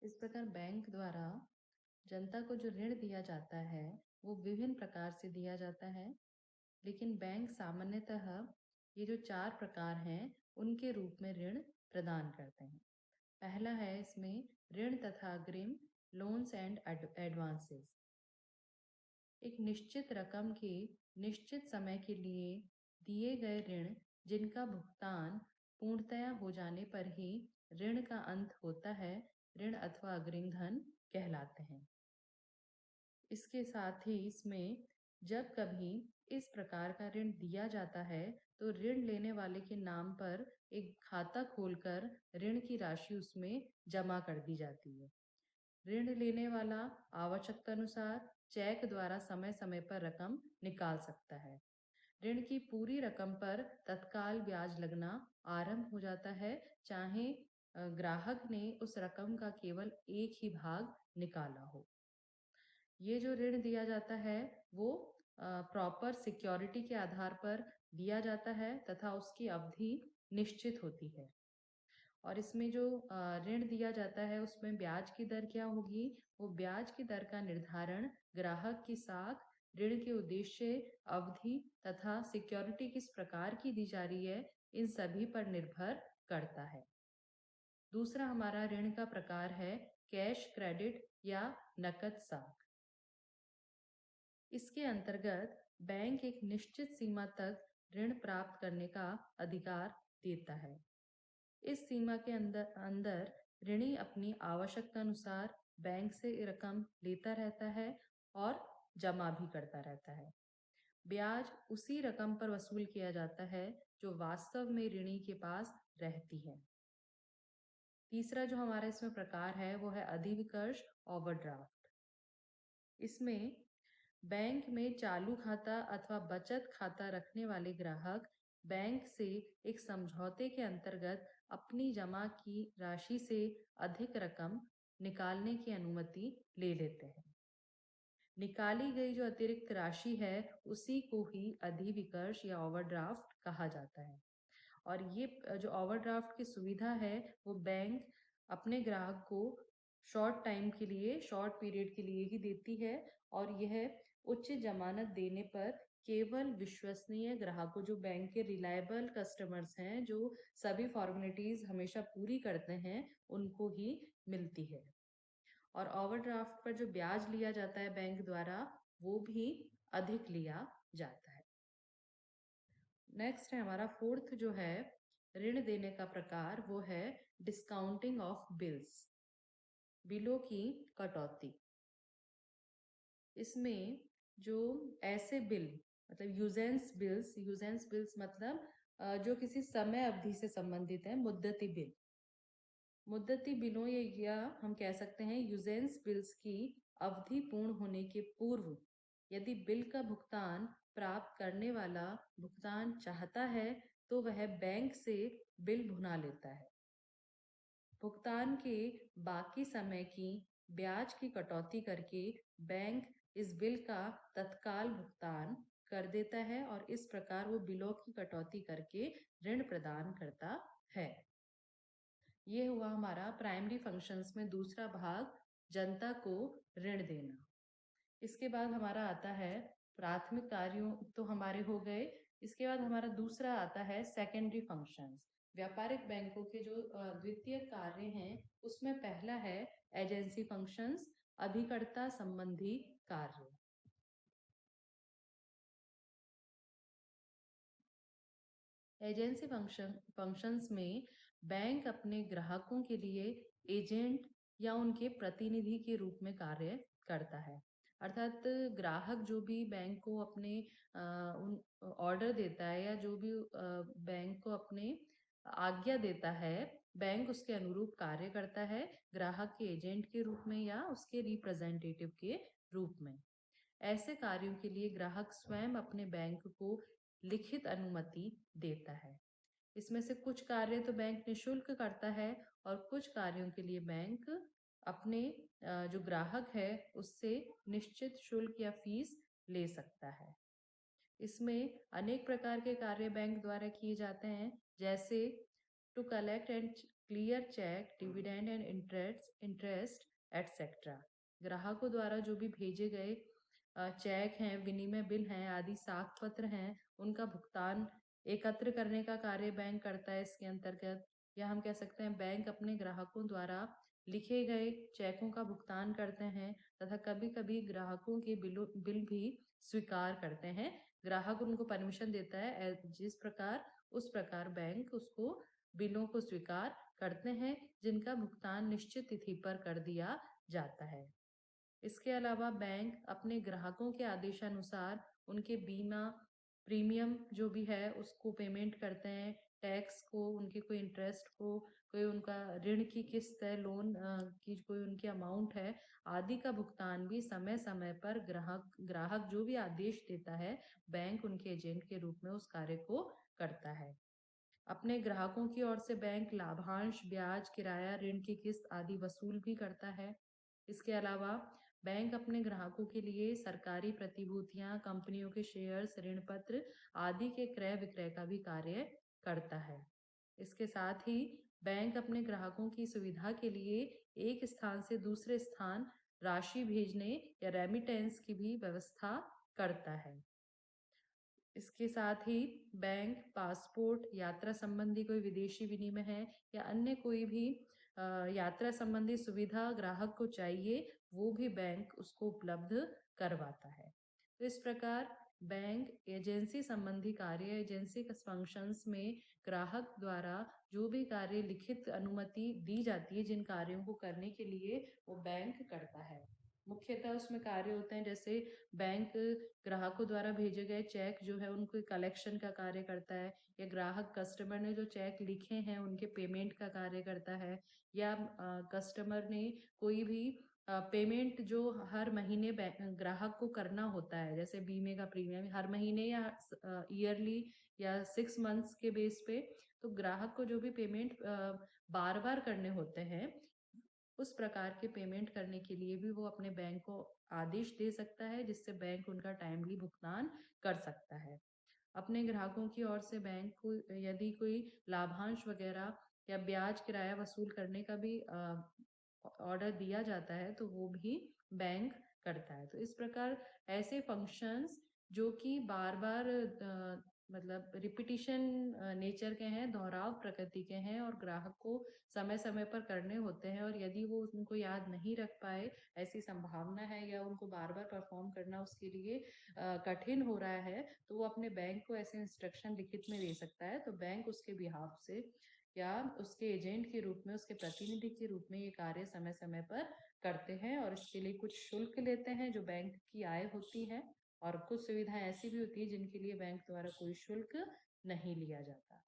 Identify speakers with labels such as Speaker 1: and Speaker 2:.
Speaker 1: इस प्रकार बैंक द्वारा जनता को जो ऋण दिया जाता है वो विभिन्न प्रकार से दिया जाता है, लेकिन बैंक सामान्यतः ये जो 4 प्रकार हैं उनके रूप में ऋण प्रदान करते हैं। पहला है इसमें ऋण तथा अग्रिम, लोन्स एंड एडवांसेस। एक निश्चित रकम के निश्चित समय के लिए दिए गए ऋण जिनका भुगतान पूर्णतया हो जाने पर ही ऋण का अंत होता है, ऋण अथवा अग्रिम धन कहलाते हैं। इसके साथ ही इसमें जब कभी इस प्रकार का ऋण दिया जाता है तो ऋण लेने वाले के नाम पर एक खाता खोलकर ऋण की राशि उसमें जमा कर दी जाती है। ऋण लेने वाला आवश्यकता अनुसार चेक द्वारा समय समय पर रकम निकाल सकता है। ऋण की पूरी रकम पर तत्काल ब्याज लगना आरंभ हो जाता है, चाहे ग्राहक ने उस रकम का केवल एक ही भाग निकाला हो। ये जो ऋण दिया जाता है वो प्रॉपर सिक्योरिटी के आधार पर दिया जाता है तथा उसकी अवधि निश्चित होती है। और इसमें जो ऋण दिया जाता है उसमें ब्याज की दर क्या होगी, वो ब्याज की दर का निर्धारण ग्राहक के साथ ऋण के उद्देश्य, अवधि तथा सिक्योरिटी किस प्रकार की दी जा रही है, इन सभी पर निर्भर करता है। दूसरा हमारा ऋण का प्रकार है कैश क्रेडिट या नकद साख। इसके अंतर्गत बैंक एक निश्चित सीमा तक ऋण प्राप्त करने का अधिकार देता है। इस सीमा के अंदर ऋणी अपनी आवश्यकता अनुसार बैंक से रकम लेता रहता है और जमा भी करता रहता है। ब्याज उसी रकम पर वसूल किया जाता है जो वास्तव में ऋणी के पास रहती है। तीसरा जो हमारा इसमें प्रकार है वो है अधिविकर्ष ओवरड्राफ्ट। इसमें बैंक में चालू खाता अथवा बचत खाता रखने वाले ग्राहक बैंक से एक समझौते के अंतर्गत अपनी जमा की राशि से अधिक रकम निकालने की अनुमति ले लेते हैं। निकाली गई जो अतिरिक्त राशि है उसी को ही अधिविकर्ष या ओवरड्राफ्ट कहा जाता है। और ये जो ओवरड्राफ्ट की सुविधा है वो बैंक अपने ग्राहक को शॉर्ट टाइम के लिए, शॉर्ट पीरियड के लिए ही देती है, और यह उच्च जमानत देने पर केवल विश्वसनीय ग्राहकों, जो बैंक के रिलायबल कस्टमर्स हैं, जो सभी फॉर्मेलिटीज हमेशा पूरी करते हैं, उनको ही मिलती है। और ओवरड्राफ्ट पर जो ब्याज लिया जाता है बैंक द्वारा वो भी अधिक लिया जाता है। नेक्स्ट है हमारा फोर्थ जो है ऋण देने का प्रकार, वो है डिस्काउंटिंग ऑफ बिल्स, बिलों की कटौती। इसमें जो ऐसे बिल, मतलब यूजेंस बिल्स मतलब जो किसी समय अवधि से संबंधित है, मुद्दती बिल, मुद्दती बिलों या हम कह सकते हैं यूजेंस बिल्स की अवधि पूर्ण होने के पूर्व यदि बिल का भुगतान प्राप्त करने वाला भुगतान चाहता है तो वह बैंक से बिल भुना लेता है। भुगतान के बाकी समय की ब्याज की कटौती करके बैंक इस बिल का तत्काल भुगतान कर देता है और इस प्रकार वो बिलों की कटौती करके ऋण प्रदान करता है। ये हुआ हमारा प्राइमरी फंक्शंस में दूसरा भाग, जनता को ऋण देना। इसके बाद हमारा आता है प्राथमिक कार्यों, तो हमारे हो गए। इसके बाद हमारा दूसरा आता है सेकेंडरी फंक्शंस। व्यापारिक बैंकों के जो द्वितीय कार्य हैं उसमें पहला है एजेंसी फंक्शंस, अभिकर्ता संबंधी कार्य। एजेंसी फंक्शंस में बैंक अपने ग्राहकों के लिए एजेंट या उनके प्रतिनिधि के रूप में कार्य करता है। अर्थात ग्राहक जो भी बैंक को अपने ऑर्डर देता है या जो भी बैंक को अपने आज्ञा देता है, बैंक उसके अनुरूप कार्य करता है, ग्राहक के एजेंट के रूप में या उसके रिप्रेजेंटेटिव के रूप में। ऐसे कार्यों के लिए ग्राहक स्वयं अपने बैंक को लिखित अनुमति देता है। इसमें से कुछ कार्य तो बैंक निःशुल्क करता है और कुछ कार्यों के लिए बैंक अपने जो ग्राहक है उससे निश्चित शुल्क या फीस ले सकता है। इसमें अनेक प्रकार के कार्य बैंक द्वारा किए जाते हैं, जैसे to collect and clear check, dividend and interest etcetera. ग्राहकों द्वारा जो भी भेजे गए चेक हैं, विनिमय बिल हैं आदि साख पत्र हैं, उनका भुगतान एकत्र करने का कार्य बैंक करता है इसके अंतर्गत। या हम कह सकते हैं बैंक अपने ग्राहकों द्वारा लिखे गए चेकों का भुगतान करते हैं तथा कभी कभी ग्राहकों के बिल भी स्वीकार करते हैं। ग्राहक उनको परमिशन देता है जिस प्रकार उस प्रकार बैंक उसको बिलों को स्वीकार करते हैं जिनका भुगतान निश्चित तिथि पर कर दिया जाता है। इसके अलावा बैंक अपने ग्राहकों के आदेशानुसार उनके बीमा प्रीमियम जो भी है उसको पेमेंट करते हैं, टैक्स को, उनके कोई इंटरेस्ट को, कोई उनका ऋण की किस्त है, लोन की कोई उनकी अमाउंट है आदि का भुगतान भी समय समय पर ग्राहक जो भी आदेश देता है बैंक उनके एजेंट के रूप में उस कार्य को करता है। अपने ग्राहकों की ओर से बैंक लाभांश, ब्याज, किराया, ऋण की किस्त आदि वसूल भी करता है। इसके अलावा बैंक अपने ग्राहकों के लिए सरकारी प्रतिभूतियां, कंपनियों के शेयर्स, ऋण पत्र आदि के क्रय विक्रय का भी कार्य करता है। इसके साथ ही बैंक अपने ग्राहकों की सुविधा के लिए एक स्थान से दूसरे स्थान राशि भेजने या रेमिटेंस की भी व्यवस्था करता है। इसके साथ ही बैंक पासपोर्ट, यात्रा संबंधी कोई विदेशी विनिमय है या अन्य कोई भी यात्रा संबंधी सुविधा ग्राहक को चाहिए, वो भी बैंक उसको उपलब्ध करवाता है। तो इस प्रकार बैंक एजेंसी संबंधी कार्य, एजेंसी फंक्शंस में ग्राहक द्वारा जो भी कार्य लिखित अनुमति दी जाती है जिन कार्यों को करने के लिए, वो बैंक करता है। मुख्यतः उसमें कार्य होते हैं जैसे बैंक ग्राहकों द्वारा भेजे गए चेक जो है उनको कलेक्शन का कार्य करता है, या ग्राहक कस्टमर ने जो चेक लिखे हैं उनके पेमेंट का कार्य करता है, या कस्टमर ने कोई भी पेमेंट जो हर महीने ग्राहक को करना होता है, जैसे बीमे का प्रीमियम हर महीने या ईयरली या 6 मंथ्स के बेस पे, तो ग्राहक को जो भी पेमेंट बार बार करने होते हैं उस प्रकार के पेमेंट करने के लिए भी वो अपने बैंक को आदेश दे सकता है, जिससे बैंक उनका टाइमली भुगतान कर सकता है। अपने ग्राहकों की ओर से बैंक को यदि कोई लाभांश वगैरह या ब्याज किराया वसूल करने का भी ऑर्डर दिया जाता है तो वो भी बैंक करता है। तो इस प्रकार ऐसे फंक्शंस जो कि बार बार मतलब रिपीटिशन नेचर के हैं, दोहराव प्रकृति के हैं और ग्राहक को समय समय पर करने होते हैं, और यदि वो उनको याद नहीं रख पाए, ऐसी संभावना है या उनको बार बार परफॉर्म करना उसके लिए कठिन हो रहा है, तो वो अपने बैंक को ऐसे इंस्ट्रक्शन लिखित में दे सकता है। तो बैंक उसके बिहाफ से या उसके एजेंट के रूप में, उसके प्रतिनिधि के रूप में ये कार्य समय समय पर करते हैं, और इसके लिए कुछ शुल्क लेते हैं जो बैंक की आय होती है, और कुछ सुविधाएं ऐसी भी होती है जिनके लिए बैंक द्वारा कोई शुल्क नहीं लिया जाता।